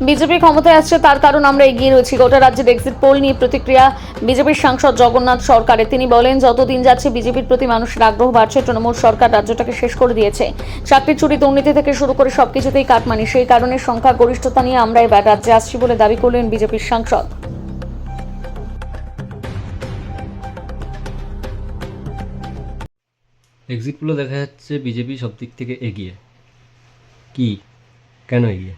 BJP ক্ষমতায় আসছে তার কারণ আমরা এগিয়ে রয়েছি। গোটা রাজ্যের এক্সিট পোল নিয়ে প্রতিক্রিয়া বিজেপির সাংসদ জগন্নাথ সরকারের। তিনি বলেন, যতদিন যাচ্ছে বিজেপির প্রতি মানুষের আগ্রহ বাড়ছে। তৃণমূল সরকার রাজ্যটাকে শেষ করে দিয়েছে। চাকরি চুরি দুর্নীতি থেকে শুরু করে সবকিছুতেই কাটমানি। সেই কারণে সংখ্যা গরিষ্ঠতা নিয়ে আমরা এবার রাজ্যে আসছি বলে দাবি করলেন বিজেপির সাংসদ। এক্সিট পোলে দেখা যাচ্ছে বিজেপি সব দিক থেকে এগিয়ে। কি, কেন এগিয়ে?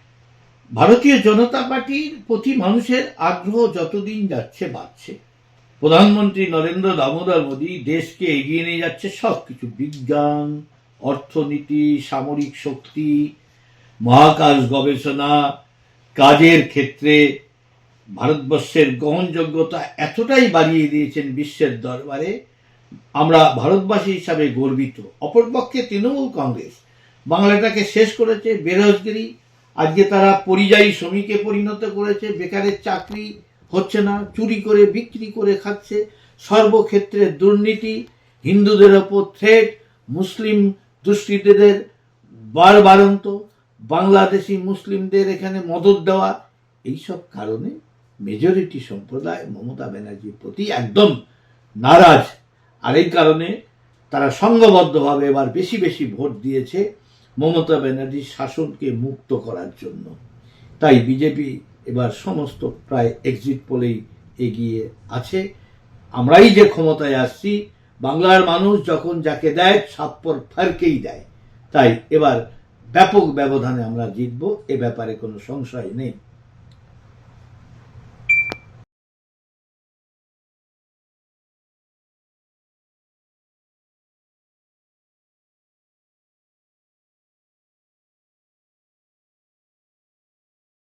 ভারতীয় জনতা পার্টির প্রতি মানুষের আগ্রহ যতদিন যাচ্ছে বাড়ছে। প্রধানমন্ত্রী নরেন্দ্র দামোদর মোদী দেশকে এগিয়ে নিয়ে যাচ্ছে সবকিছু, বিজ্ঞান, অর্থনীতি, সামরিক শক্তি, মহাকাশ গবেষণা, কাজের ক্ষেত্রে ভারতবর্ষের গ্রহণযোগ্যতা এতটাই বাড়িয়ে দিয়েছেন বিশ্বের দরবারে, আমরা ভারতবাসী হিসাবে গর্বিত। অপরপক্ষে তৃণমূল কংগ্রেস বাংলাটাকে শেষ করেছে, বেরোজগারি, আজকে তারা পরিযায়ী শ্রমিকে পরিণত করেছে, বেকারের চাকরি হচ্ছে না, চুরি করে বিক্রি করে খাচ্ছে, সর্বক্ষেত্রে দুর্নীতি, হিন্দুদের ওপর থ্রেট, মুসলিম দুষ্কৃতীদের বারবারন্ত, বাংলাদেশি মুসলিমদের এখানে মদত দেওয়া, এইসব কারণে মেজরিটি সম্প্রদায় মমতা ব্যানার্জির প্রতি একদম নারাজ। আর এই কারণে তারা সংঘবদ্ধভাবে এবার বেশি বেশি ভোট দিয়েছে মমতা ব্যানার্জির শাসনকে মুক্ত করার জন্য। তাই বিজেপি এবার সমস্ত প্রায় এক্সিট পোলেই এগিয়ে আছে। আমরাই যে ক্ষমতায় আসছি, বাংলার মানুষ যখন যাকে দেয় ছাপ্পর ফারকেই দেয়। তাই এবার ব্যাপক ব্যবধানে আমরা জিতব, এ ব্যাপারে কোনো সংশয় নেই।